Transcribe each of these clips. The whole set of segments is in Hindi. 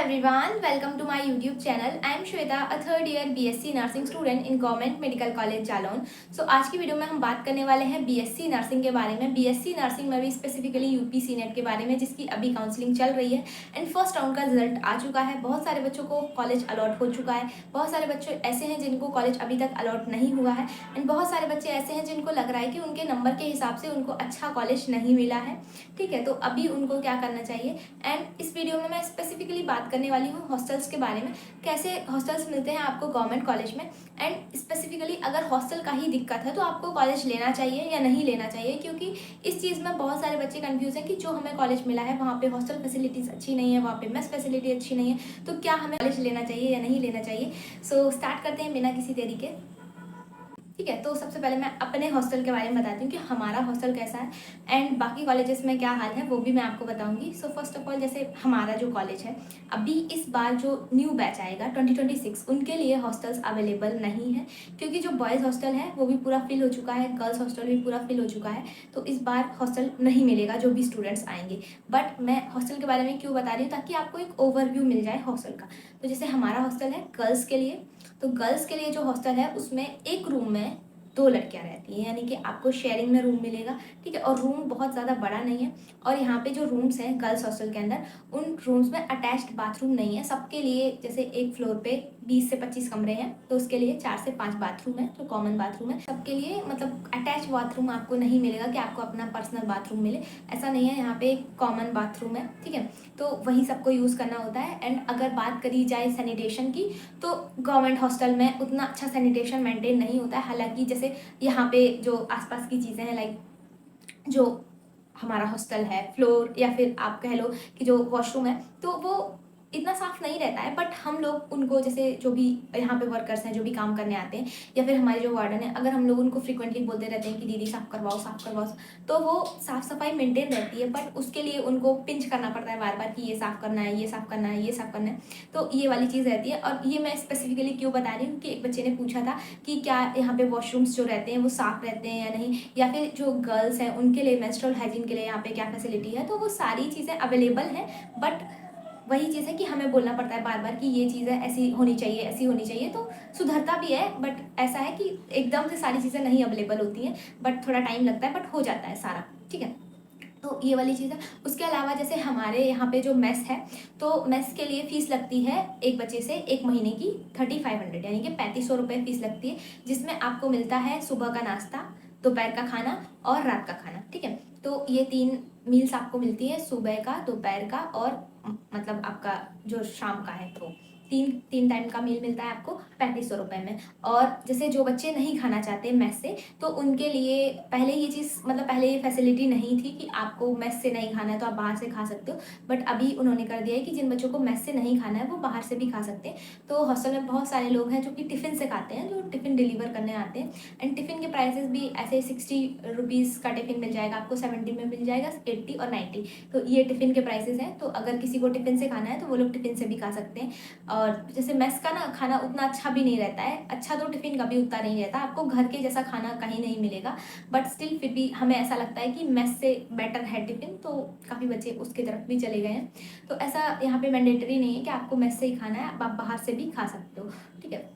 everyone, welcome to my YouTube channel. I am Shweta, a third year BSc nursing student in government medical college Jalaun. So आज की वीडियो में हम बात करने वाले हैं BSc नर्सिंग के बारे में. BSc नर्सिंग में भी स्पेसिफिकली यूपी सीनेट के बारे में, जिसकी अभी काउंसलिंग चल रही है एंड फर्स्ट राउंड का रिजल्ट आ चुका है. बहुत सारे बच्चों को कॉलेज अलॉट हो चुका है. बहुत सारे बच्चे ऐसे हैं जिनको कॉलेज अभी तक अलॉट नहीं हुआ है एंड बहुत सारे बच्चे ऐसे हैं जिनको लग रहा है कि उनके नंबर के हिसाब से उनको अच्छा कॉलेज नहीं मिला है. ठीक है, तो अभी उनको क्या करना चाहिए. एंड इस वीडियो में मैं स्पेसिफिकली बात करने वाली हूँ हॉस्टल्स के बारे में, कैसे हॉस्टल्स मिलते हैं आपको गवर्नमेंट कॉलेज में. एंड स्पेसिफिकली अगर हॉस्टल का ही दिक्कत है तो आपको कॉलेज लेना चाहिए या नहीं लेना चाहिए, क्योंकि इस चीज़ में बहुत सारे बच्चे कंफ्यूज हैं कि जो हमें कॉलेज मिला है वहाँ पे हॉस्टल फैसिलिटीज़ अच्छी नहीं है, वहाँ पे मेस फैसिलिटी अच्छी नहीं है, तो क्या हमें कॉलेज लेना चाहिए या नहीं लेना चाहिए. सो स्टार्ट करते हैं बिना किसी देरी के. ठीक है, तो सबसे पहले मैं अपने हॉस्टल के बारे में बताती हूँ कि हमारा हॉस्टल कैसा है एंड बाकी कॉलेजेस में क्या हाल है वो भी मैं आपको बताऊंगी. सो फर्स्ट ऑफ ऑल, जैसे हमारा जो कॉलेज है, अभी इस बार जो न्यू बैच आएगा 2026, उनके लिए हॉस्टल्स अवेलेबल नहीं है, क्योंकि जो बॉयज़ हॉस्टल है वो भी पूरा फिल हो चुका है, गर्ल्स हॉस्टल भी पूरा फिल हो चुका है. तो इस बार हॉस्टल नहीं मिलेगा जो भी स्टूडेंट्स आएंगे. बट मैं हॉस्टल के बारे में क्यों बता रही हूँ, ताकि आपको एक ओवरव्यू मिल जाए हॉस्टल का. तो जैसे हमारा हॉस्टल है गर्ल्स के लिए, तो गर्ल्स के लिए जो हॉस्टल है उसमें एक रूम में 2 लड़कियां रहती हैं, यानी कि आपको शेयरिंग में रूम मिलेगा. ठीक है, और रूम बहुत ज़्यादा बड़ा नहीं है. और यहाँ पे जो रूम्स हैं गर्ल्स हॉस्टल के अंदर, उन रूम्स में अटैच्ड बाथरूम नहीं है. सबके लिए जैसे एक फ्लोर पे 20 से 25 कमरे हैं, तो उसके लिए 4 से 5 बाथरूम है जो कॉमन बाथरूम है सबके लिए. मतलब अटैच बाथरूम आपको नहीं मिलेगा कि आपको अपना पर्सनल बाथरूम मिले, ऐसा नहीं है. यहाँ पे एक कॉमन बाथरूम है. ठीक है, तो वही सबको यूज़ करना होता है. एंड अगर बात करी जाए सैनिटेशन की, तो गवर्नमेंट हॉस्टल में उतना अच्छा सैनिटेशन मेंटेन नहीं होता है. हालांकि जैसे यहाँ पे जो आसपास की चीज़ें हैं, लाइक जो हमारा हॉस्टल है फ्लोर, या फिर आप कह लो कि जो वॉशरूम है, तो वो इतना साफ नहीं रहता है. बट हम लोग उनको, जैसे जो भी यहाँ पे वर्कर्स हैं जो भी काम करने आते हैं, या फिर हमारे जो वार्डन है, अगर हम लोग उनको फ्रिक्वेंटली बोलते रहते हैं कि दीदी साफ करवाओ साफ करवाओ, तो वो साफ सफाई मेंटेन रहती है. बट उसके लिए उनको पिंच करना पड़ता है बार बार कि ये साफ करना है, ये साफ करना है, ये साफ करना है. तो ये वाली चीज़ रहती है. और ये मैं स्पेसिफिकली क्यों बता रही हूँ कि एक बच्चे ने पूछा था कि क्या यहाँ पे वॉशरूम्स जो रहते हैं वो साफ रहते हैं या नहीं, या फिर जो गर्ल्स हैं उनके लिए मेंस्ट्रुअल हाइजीन के लिए यहाँ पे क्या फैसिलिटी है. तो वो सारी चीज़ें अवेलेबल हैं. बट वही चीज़ है कि हमें बोलना पड़ता है बार बार कि ये चीज़ें ऐसी होनी चाहिए, ऐसी होनी चाहिए. तो सुधरता भी है, बट ऐसा है कि एकदम से सारी चीज़ें नहीं अवेलेबल होती हैं, बट थोड़ा टाइम लगता है, बट हो जाता है सारा. ठीक है, तो ये वाली चीज़ है. उसके अलावा जैसे हमारे यहाँ पे जो मेस है, तो मेस के लिए फ़ीस लगती है एक बच्चे से एक महीने की 3500, यानी कि 3500 रुपये फ़ीस लगती है, जिसमें आपको मिलता है सुबह का नाश्ता, दोपहर का खाना और रात का खाना. ठीक है, तो ये 3 मील्स आपको मिलती है, सुबह का, दोपहर का और मतलब आपका जो शाम का है, तो तीन टाइम का मील मिलता है आपको 3500 रुपये में. और जैसे जो बच्चे नहीं खाना चाहते मेस से, तो उनके लिए पहले ये चीज़, मतलब पहले ये फैसिलिटी नहीं थी कि आपको मेस से नहीं खाना है तो आप बाहर से खा सकते हो. बट अभी उन्होंने कर दिया है कि जिन बच्चों को मेस से नहीं खाना है वो बाहर से भी खा सकते हैं. तो हॉस्टल में बहुत सारे लोग हैं जो कि टिफ़िन से खाते हैं, जो टिफ़िन डिलीवर करने आते हैं. एंड टिफ़िन के प्राइसेस भी ऐसे 60 रुपीज़ का टिफ़िन मिल जाएगा आपको, 70 में मिल जाएगा, 80 और 90. तो ये टिफ़िन के प्राइसेस हैं. तो अगर किसी को टिफ़िन से खाना है तो वो लोग टिफ़िन से भी खा सकते हैं. और जैसे मेस का ना खाना उतना अच्छा भी नहीं रहता है, अच्छा तो टिफ़िन का भी उतना नहीं रहता, आपको घर के जैसा खाना कहीं नहीं मिलेगा. बट स्टिल फिर भी हमें ऐसा लगता है कि मेस से बेटर है टिफ़िन, तो काफ़ी बच्चे उसकी तरफ भी चले गए हैं. तो ऐसा यहाँ पे मैंडेटरी नहीं है कि आपको मेस से ही खाना है, आप बाहर से भी खा सकते हो. ठीक है,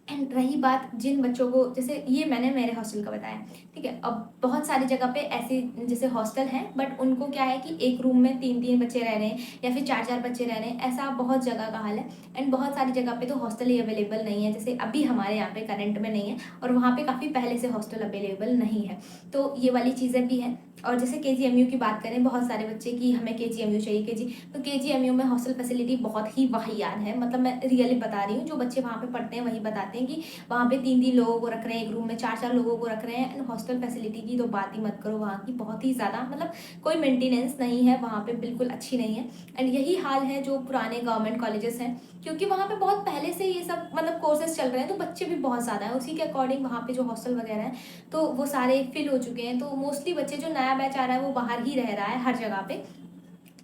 एंड रही बात जिन बच्चों को, जैसे ये मैंने मेरे हॉस्टल का बताया. ठीक है, अब बहुत सारी जगह पे ऐसे जैसे हॉस्टल हैं, बट उनको क्या है कि एक रूम में 3-3 बच्चे रह रहे हैं या फिर 4-4 बच्चे रह रहे हैं, ऐसा बहुत जगह का हाल है. एंड बहुत सारी जगह पे तो हॉस्टल ही अवेलेबल नहीं है, जैसे अभी हमारे यहाँ पे करंट में नहीं है, और वहाँ पे काफ़ी पहले से हॉस्टल अवेलेबल नहीं है. तो ये वाली चीज़ें भी हैं. और जैसे KGMU की बात करें, बहुत सारे बच्चे की हमें KGMU चाहिए, तो KGMU में हॉस्टल फैसिलिटी बहुत ही वाहियात है. मतलब मैं रियली बता रही हूँ, जो बच्चे वहाँ पे पढ़ते हैं वही बताते हैं कि वहाँ पे 3-3 लोगों को रख रहे हैं एक रूम में, 4-4 लोगों को रख रहे हैं. एंड हॉस्टल फैसिलिटी की तो बात ही मत करो, वहाँ की बहुत ही ज़्यादा, मतलब कोई मेंटेनेंस नहीं है वहाँ पे, बिल्कुल अच्छी नहीं है. एंड यही हाल है जो पुराने गवर्नमेंट कॉलेजेस हैं, क्योंकि वहाँ पे बहुत पहले से ये सब मतलब कोर्सेज चल रहे हैं, तो बच्चे भी बहुत ज़्यादा हैं. उसी के अकॉर्डिंग वहाँ पे जो हॉस्टल वगैरह हैं, तो वो सारे फिल हो चुके हैं. तो मोस्टली बच्चे, जो नया बैच आ रहा है वो बाहर ही रह रहा है हर जगह पे.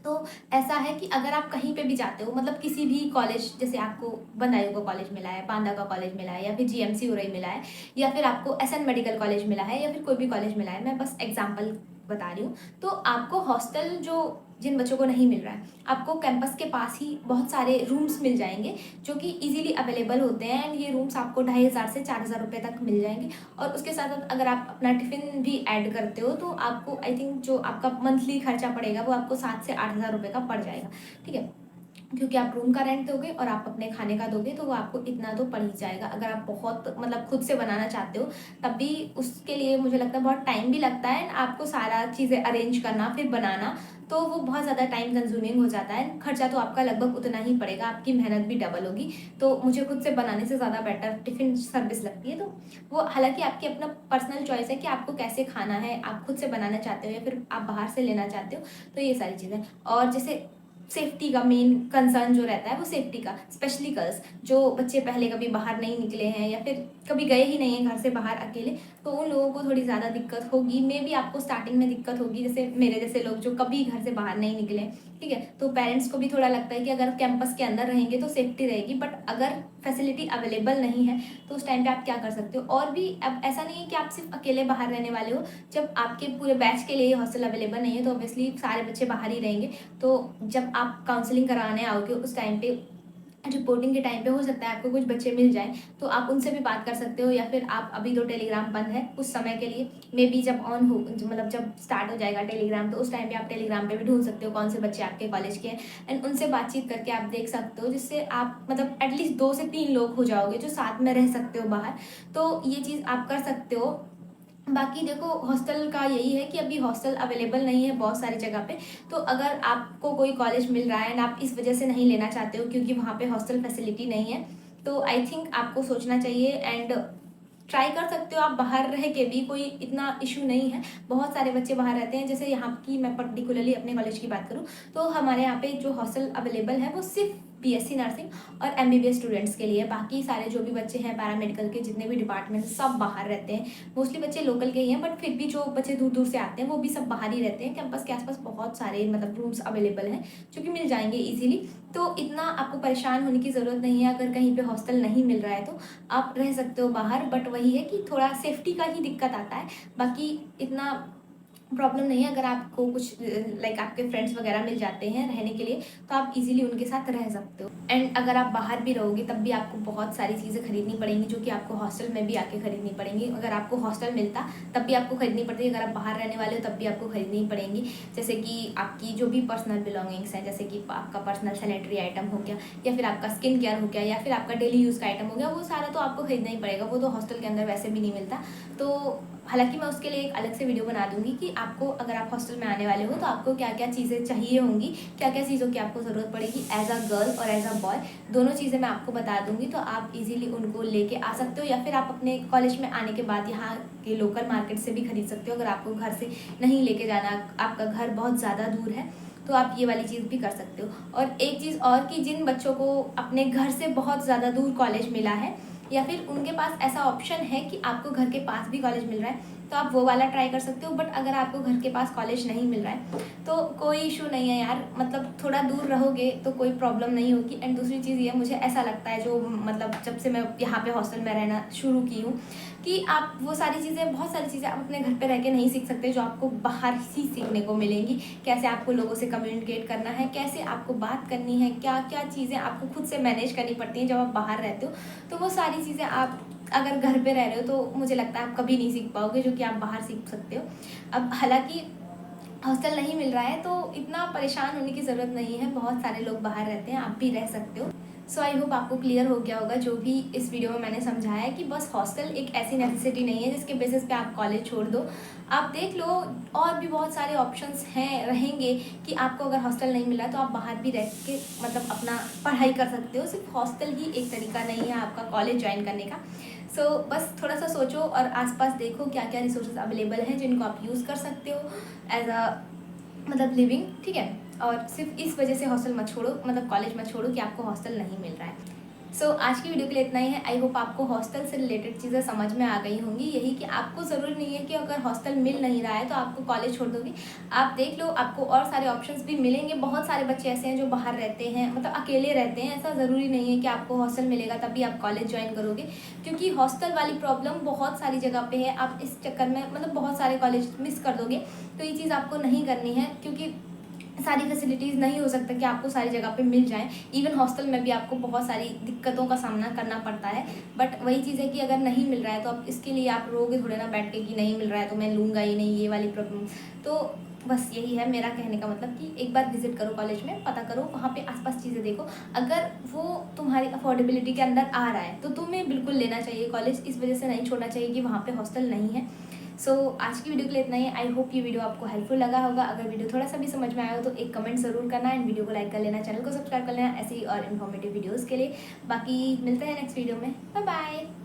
तो ऐसा है कि अगर आप कहीं पे भी जाते हो, मतलब किसी भी कॉलेज, जैसे आपको बदायूं का कॉलेज मिला है, बांदा का कॉलेज मिला है, या फिर GMC उरई मिला है, या फिर आपको SN मेडिकल कॉलेज मिला है, या फिर कोई भी कॉलेज मिला है, मैं बस एग्जांपल बता रही हूँ. तो आपको हॉस्टल जो जिन बच्चों को नहीं मिल रहा है, आपको कैंपस के पास ही बहुत सारे रूम्स मिल जाएंगे जो कि इजीली अवेलेबल होते हैं। एंड ये रूम्स आपको 2500 से 4000 रुपये तक मिल जाएंगे। और उसके साथ साथ अगर आप अपना टिफ़िन भी ऐड करते हो तो आपको आई थिंक जो आपका मंथली खर्चा पड़ेगा वो आपको 7 से 8000 रुपये का पड़ जाएगा, ठीक है। क्योंकि आप रूम का रेंट दोगे और आप अपने खाने का दोगे तो वो आपको इतना तो पड़ ही जाएगा। अगर आप बहुत मतलब खुद से बनाना चाहते हो तब भी उसके लिए मुझे लगता है बहुत टाइम भी लगता है। आपको सारा चीज़ें अरेंज करना फिर बनाना तो वो बहुत ज़्यादा टाइम कंज्यूमिंग हो जाता है। खर्चा तो आपका लगभग उतना ही पड़ेगा, आपकी मेहनत भी डबल होगी। तो मुझे खुद से बनाने से ज़्यादा बेटर टिफ़िन सर्विस लगती है। तो वो हालांकि आपकी अपना पर्सनल चॉइस है कि आपको कैसे खाना है, आप खुद से बनाना चाहते हो या फिर आप बाहर से लेना चाहते हो। तो ये सारी चीज़ें, और जैसे सेफ्टी का मेन कंसर्न जो रहता है वो सेफ्टी का, स्पेशली गर्ल्स जो बच्चे पहले कभी बाहर नहीं निकले हैं या फिर कभी गए ही नहीं हैं घर से बाहर अकेले, तो उन लोगों को थोड़ी ज़्यादा दिक्कत होगी। मे भी आपको स्टार्टिंग में दिक्कत होगी, जैसे मेरे जैसे लोग जो कभी घर से बाहर नहीं निकले, ठीक है। तो पेरेंट्स को भी थोड़ा लगता है कि अगर कैंपस के अंदर रहेंगे तो सेफ्टी रहेगी, बट अगर फैसिलिटी अवेलेबल नहीं है तो उस टाइम पे आप क्या कर सकते हो। और भी अब ऐसा नहीं है कि आप सिर्फ अकेले बाहर रहने वाले हो। जब आपके पूरे बैच के लिए हॉस्टल अवेलेबल नहीं है तो ऑब्वियसली सारे बच्चे बाहर ही रहेंगे। तो जब आप काउंसलिंग कराने आओगे उस टाइम पे, रिपोर्टिंग के टाइम पे हो सकता है आपको कुछ बच्चे मिल जाएं, तो आप उनसे भी बात कर सकते हो। या फिर आप अभी तो टेलीग्राम बंद है कुछ समय के लिए, मे बी जब ऑन हो मतलब जब स्टार्ट हो जाएगा टेलीग्राम तो उस टाइम पे आप टेलीग्राम पे भी ढूंढ सकते हो कौन से बच्चे आपके कॉलेज के हैं। एंड उनसे बातचीत करके आप देख सकते हो, जिससे आप मतलब एटलीस्ट 2 से 3 लोग हो जाओगे जो साथ में रह सकते हो बाहर। तो ये चीज़ आप कर सकते हो। बाकी देखो हॉस्टल का यही है कि अभी हॉस्टल अवेलेबल नहीं है बहुत सारी जगह पे। तो अगर आपको कोई कॉलेज मिल रहा है एंड आप इस वजह से नहीं लेना चाहते हो क्योंकि वहाँ पे हॉस्टल फैसिलिटी नहीं है, तो आई थिंक आपको सोचना चाहिए एंड ट्राई कर सकते हो। आप बाहर रह के भी कोई इतना इशू नहीं है, बहुत सारे बच्चे बाहर रहते हैं। जैसे यहाँ की मैं पर्टिकुलरली अपने कॉलेज की बात करूँ तो हमारे यहाँ पे जो हॉस्टल अवेलेबल है वो सिर्फ बीएससी नर्सिंग और एमबीबीएस स्टूडेंट्स के लिए। बाकी सारे जो भी बच्चे हैं पैरामेडिकल के जितने भी डिपार्टमेंट सब बाहर रहते हैं। मोस्टली बच्चे लोकल के ही हैं, बट फिर भी जो बच्चे दूर दूर से आते हैं वो भी सब बाहर ही रहते हैं। कैंपस के आसपास बहुत सारे मतलब रूम्स अवेलेबल हैं जो कि मिल जाएंगे इजीली। तो इतना आपको परेशान होने की ज़रूरत नहीं है। अगर कहीं पे हॉस्टल नहीं मिल रहा है तो आप रह सकते हो बाहर, बट वही है कि थोड़ा सेफ्टी का ही दिक्कत आता है। बाकी इतना प्रॉब्लम नहीं है। अगर आपको कुछ लाइक आपके फ्रेंड्स वगैरह मिल जाते हैं रहने के लिए तो आप इजीली उनके साथ रह सकते हो। एंड अगर आप बाहर भी रहोगे तब भी आपको बहुत सारी चीज़ें खरीदनी पड़ेंगी जो कि आपको हॉस्टल में भी आके खरीदनी पड़ेंगी। अगर आपको हॉस्टल मिलता तब भी आपको खरीदनी पड़ती, अगर आप बाहर रहने वाले हो तब भी आपको खरीदनी पड़ेंगी। जैसे कि आपकी जो भी पर्सनल बिलोंगिंग्स हैं, जैसे कि आपका पर्सनल सैनिटरी आइटम हो गया या फिर आपका स्किन केयर हो गया या फिर आपका डेली यूज़ का आइटम हो गया, वो सारा तो आपको खरीदना ही पड़ेगा। वो तो हॉस्टल के अंदर वैसे भी नहीं मिलता। तो हालांकि मैं उसके लिए एक अलग से वीडियो बना दूंगी कि आपको अगर आप हॉस्टल में आने वाले हो तो आपको क्या क्या चीज़ें चाहिए होंगी, क्या क्या चीज़ों की आपको ज़रूरत पड़ेगी एज अ गर्ल और एज अ बॉय। दोनों चीज़ें मैं आपको बता दूंगी तो आप इजीली उनको लेके आ सकते हो। या फिर आप अपने कॉलेज में आने के बाद यहाँ के लोकल मार्केट से भी खरीद सकते हो। अगर आपको घर से नहीं लेके जाना, आपका घर बहुत ज़्यादा दूर है, तो आप ये वाली चीज़ भी कर सकते हो। और एक चीज़ और कि जिन बच्चों को अपने घर से बहुत ज़्यादा दूर कॉलेज मिला है या फिर उनके पास ऐसा ऑप्शन है कि आपको घर के पास भी कॉलेज मिल रहा है तो आप वो वाला ट्राई कर सकते हो। बट अगर आपको घर के पास कॉलेज नहीं मिल रहा है तो कोई इशू नहीं है यार, मतलब थोड़ा दूर रहोगे तो कोई प्रॉब्लम नहीं होगी। एंड दूसरी चीज़ ये मुझे ऐसा लगता है जो मतलब जब से मैं यहाँ पे हॉस्टल में रहना शुरू की हूँ कि आप वो सारी चीज़ें, बहुत सारी चीज़ें आप अपने घर पे रह के नहीं सीख सकते जो आपको बाहर ही सीखने को मिलेंगी। कैसे आपको लोगों से कम्युनिकेट करना है, कैसे आपको बात करनी है, क्या क्या चीज़ें आपको खुद से मैनेज करनी पड़ती हैं जब आप बाहर रहते हो। तो वो सारी चीज़ें आप अगर घर पे रह रहे हो तो मुझे लगता है आप कभी नहीं सीख पाओगे जो कि आप बाहर सीख सकते हो। अब हालांकि हॉस्टल नहीं मिल रहा है तो इतना परेशान होने की ज़रूरत नहीं है, बहुत सारे लोग बाहर रहते हैं, आप भी रह सकते हो। सो आई होप आपको क्लियर हो गया होगा जो भी इस वीडियो में मैंने समझाया है कि बस हॉस्टल एक ऐसी नेसेसिटी नहीं है जिसके बेसिस पे आप कॉलेज छोड़ दो। आप देख लो और भी बहुत सारे ऑप्शंस हैं रहेंगे कि आपको अगर हॉस्टल नहीं मिला तो आप बाहर भी रह के मतलब अपना पढ़ाई कर सकते हो। सिर्फ हॉस्टल ही एक तरीका नहीं है आपका कॉलेज ज्वाइन करने का। सो बस थोड़ा सा सोचो और आसपास देखो क्या क्या रिसोर्सेज अवेलेबल हैं जिनको आप यूज़ कर सकते हो एज अ मतलब लिविंग, ठीक है। और सिर्फ इस वजह से हॉस्टल मत छोड़ो, मतलब कॉलेज मत छोड़ो कि आपको हॉस्टल नहीं मिल रहा है। सो आज की वीडियो के लिए इतना ही है। आई होप आपको हॉस्टल से रिलेटेड चीज़ें समझ में आ गई होंगी। यही कि आपको ज़रूरी नहीं है कि अगर हॉस्टल मिल नहीं रहा है तो आपको कॉलेज छोड़ दोगे। आप देख लो आपको और सारे ऑप्शंस भी मिलेंगे। बहुत सारे बच्चे ऐसे हैं जो बाहर रहते हैं, मतलब अकेले रहते हैं। ऐसा ज़रूरी नहीं है कि आपको हॉस्टल मिलेगा तभी आप कॉलेज ज्वाइन करोगे, क्योंकि हॉस्टल वाली प्रॉब्लम बहुत सारी जगह पे है। आप इस चक्कर में मतलब बहुत सारे कॉलेज मिस कर दोगे। तो ये चीज़ आपको नहीं करनी है, क्योंकि सारी फैसिलिटीज़ नहीं हो सकता कि आपको सारी जगह पे मिल जाएँ। इवन हॉस्टल में भी आपको बहुत सारी दिक्कतों का सामना करना पड़ता है। बट वही चीज़ है कि अगर नहीं मिल रहा है तो आप इसके लिए आप रोओगे थोड़े ना बैठ के कि नहीं मिल रहा है तो मैं लूँगा ही नहीं, ये वाली प्रॉब्लम। तो बस यही है मेरा कहने का मतलब कि एक बार विज़िट करो कॉलेज में, पता करो, वहाँ पे आस-पास चीज़ें देखो। अगर वो तुम्हारी अफोर्डेबिलिटी के अंदर आ रहा है तो तुम्हें बिल्कुल लेना चाहिए कॉलेज। इस वजह से नहीं छोड़ना चाहिए कि वहाँ पे हॉस्टल नहीं है। सो आज की वीडियो के लिए इतना ही। आई होप ये वीडियो आपको हेल्पफुल लगा होगा। अगर वीडियो थोड़ा सा भी समझ में आया हो तो एक कमेंट ज़रूर करना एंड वीडियो को लाइक कर लेना, चैनल को सब्सक्राइब कर लेना ऐसे ही और इन्फॉर्मेटिव वीडियोज़ के लिए। बाकी मिलते हैं नेक्स्ट वीडियो में। Bye bye.